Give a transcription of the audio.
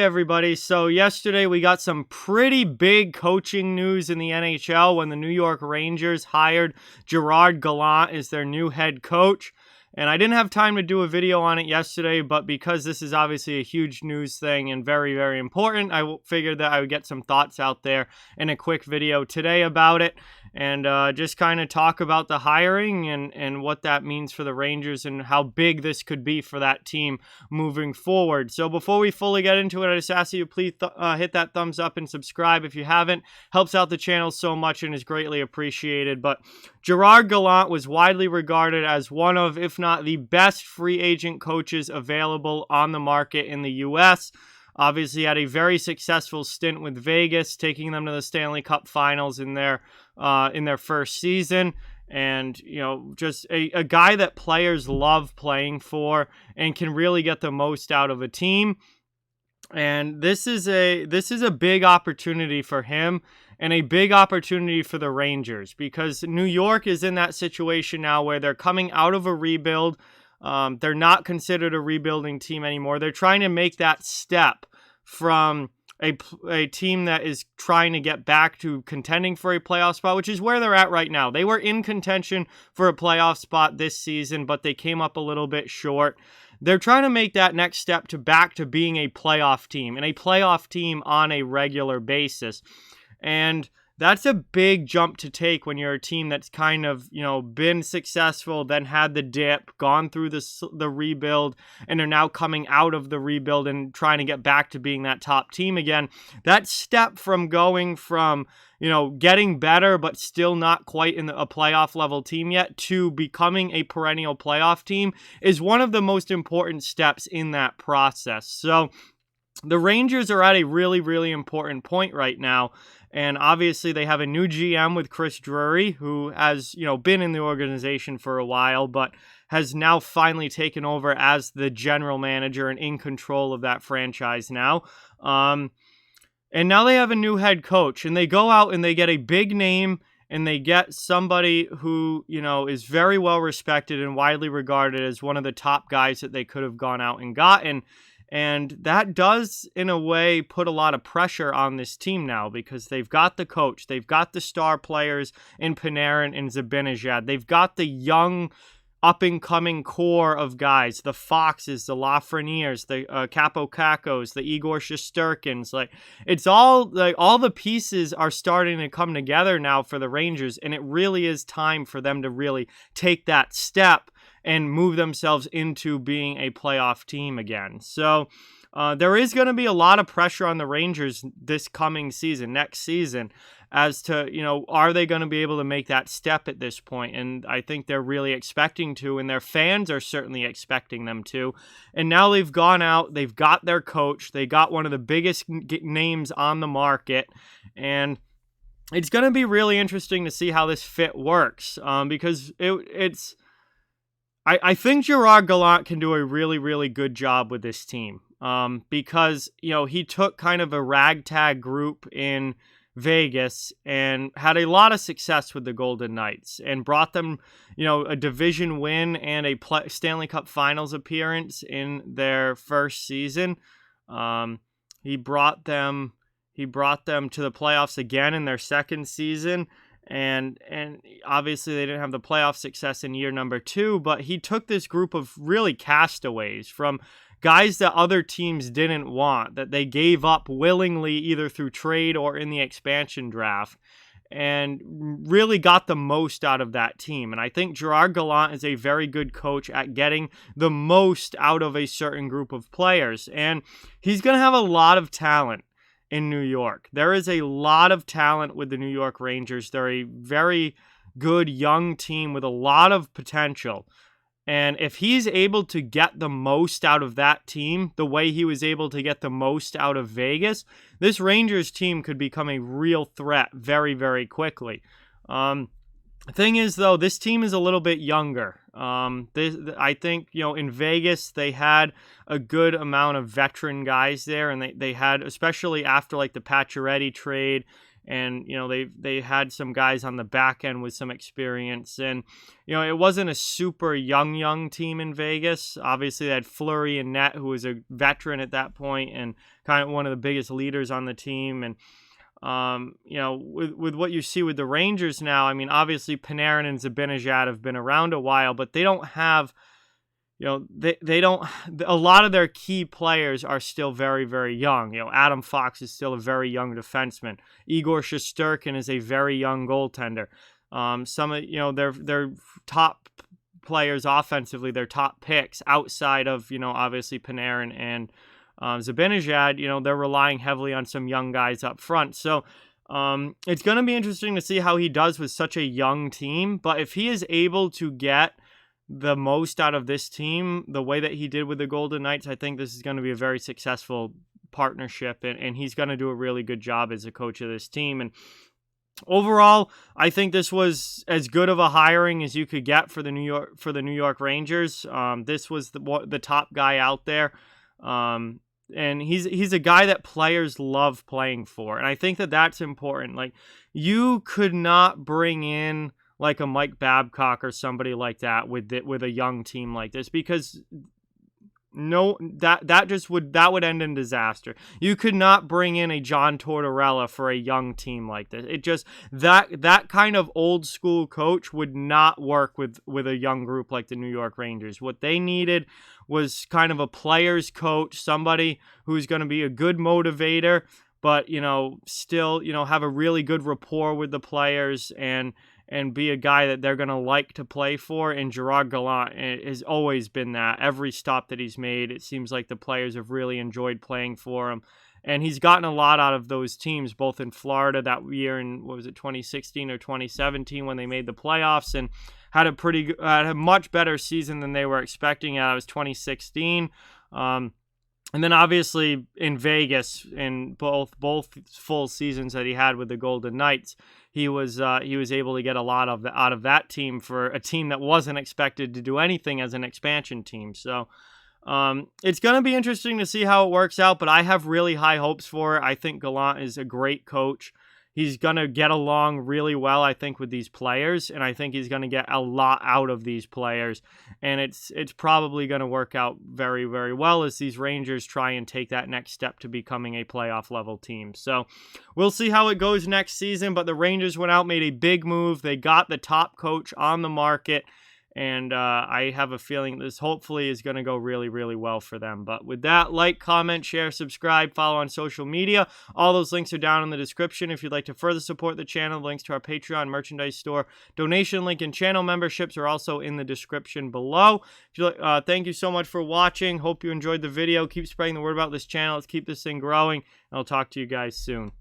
everybody. So yesterday we got some pretty big coaching news in the NHL when the New York Rangers hired Gerard Gallant as their new head coach. And I didn't have time to do a video on it yesterday, but because this is obviously a huge news thing and very, very important, I figured that I would get some thoughts out there in a quick video today about it and just kind of talk about the hiring and what that means for the Rangers and how big this could be for that team moving forward. So before we fully get into it, I just ask you to please hit that thumbs up and subscribe if you haven't. Helps out the channel so much and is greatly appreciated. But Gerard Gallant was widely regarded as one of, if not the best free agent coaches available on the market in the U.S. Obviously had a very successful stint with Vegas, taking them to the Stanley Cup Finals in their first season. And, you know, just a guy that players love playing for and can really get the most out of a team. And this is a big opportunity for him and a big opportunity for the Rangers because New York is in that situation now where they're coming out of a rebuild. They're not considered a rebuilding team anymore. They're trying to make that step from a team that is trying to get back to contending for a playoff spot, which is where they're at right now. They were in contention for a playoff spot this season, but they came up a little bit short. They're trying to make that next step back to being a playoff team and a playoff team on a regular basis. And that's a big jump to take when you're a team that's kind of, you know, been successful, then had the dip, gone through the rebuild, and are now coming out of the rebuild and trying to get back to being that top team again. That step from going from, you know, getting better but still not quite in a playoff level team yet to becoming a perennial playoff team is one of the most important steps in that process. So the Rangers are at a really, really important point right now. And obviously they have a new GM with Chris Drury, who has, you know, been in the organization for a while, but has now finally taken over as the general manager and in control of that franchise now. And now they have a new head coach, and they go out and they get a big name, and they get somebody who, you know, is very well respected and widely regarded as one of the top guys that they could have gone out and gotten. And that does, in a way, put a lot of pressure on this team now because they've got the coach, they've got the star players in Panarin and Zibanejad, they've got the young, up-and-coming core of guys, the Foxes, the Lafrenières, the Capo Cacos, the Igor Shesterkins. Like, it's all the pieces are starting to come together now for the Rangers, and it really is time for them to really take that step and move themselves into being a playoff team again. So there is going to be a lot of pressure on the Rangers this coming season, next season, as to, you know, are they going to be able to make that step at this point? And I think they're really expecting to, and their fans are certainly expecting them to. And now they've gone out, they've got their coach, they got one of the biggest names on the market, and it's going to be really interesting to see how this fit works because it's... I think Gerard Gallant can do a really, really good job with this team because, you know, he took kind of a ragtag group in Vegas and had a lot of success with the Golden Knights and brought them, you know, a division win and a Stanley Cup Finals appearance in their first season. He brought them to the playoffs again in their second season. And obviously they didn't have the playoff success in year number 2, but he took this group of really castaways from guys that other teams didn't want, that they gave up willingly either through trade or in the expansion draft, and really got the most out of that team. And I think Gerard Gallant is a very good coach at getting the most out of a certain group of players. And he's going to have a lot of talent in New York. There is a lot of talent with the New York Rangers. They're a very good young team with a lot of potential. And if he's able to get the most out of that team, the way he was able to get the most out of Vegas, this Rangers team could become a real threat very, very quickly. The thing is, though, this team is a little bit younger. I think, you know, in Vegas, they had a good amount of veteran guys there, and they had, especially after, like, the Pacioretty trade And, they had some guys on the back end with some experience. And, it wasn't a super young team in Vegas. Obviously, they had Fleury and Net, who was a veteran at that point and kind of one of the biggest leaders on the team. And, with what you see with the Rangers now, I mean, obviously Panarin and Zibanejad have been around a while, but they don't have, they don't, a lot of their key players are still very, very young. Adam Fox is still a very young defenseman. Igor Shesterkin is a very young goaltender. Some of, their top players offensively, their top picks outside of, obviously Panarin and Zibanejad, they're relying heavily on some young guys up front. So it's going to be interesting to see how he does with such a young team. But if he is able to get the most out of this team, the way that he did with the Golden Knights, I think this is going to be a very successful partnership, and he's going to do a really good job as a coach of this team. And overall, I think this was as good of a hiring as you could get for the New York Rangers. This was the top guy out there. And he's a guy that players love playing for. And I think that that's important. Like, you could not bring in like a Mike Babcock or somebody like that with a young team like this, because that would end in disaster. You could not bring in a John Tortorella for a young team like this. It just, that kind of old school coach would not work with a young group like the New York Rangers. What they needed was kind of a player's coach, somebody who's going to be a good motivator, but, still, have a really good rapport with the players and be a guy that they're going to like to play for. And Gerard Gallant has always been that. Every stop that he's made, it seems like the players have really enjoyed playing for him. And he's gotten a lot out of those teams, both in Florida that year in, 2016 or 2017 when they made the playoffs, and had a much better season than they were expecting. That was 2016. And then obviously in Vegas, in both full seasons that he had with the Golden Knights, he was able to get a lot out of that team for a team that wasn't expected to do anything as an expansion team. So it's going to be interesting to see how it works out, but I have really high hopes for it. I think Gallant is a great coach. He's going to get along really well, I think, with these players, and I think he's going to get a lot out of these players, and it's probably going to work out very, very well as these Rangers try and take that next step to becoming a playoff level team. So we'll see how it goes next season, but the Rangers went out, made a big move. They got the top coach on the market, and I have a feeling this hopefully is going to go really, really well for them. But with that, like, comment, share, subscribe, follow on social media. All those links are down in the description. If you'd like to further support the channel, links to our Patreon merchandise store, donation link, and channel memberships are also in the description below. Thank you so much for watching. Hope you enjoyed the video. Keep spreading the word about this channel. Let's keep this thing growing, and I'll talk to you guys soon.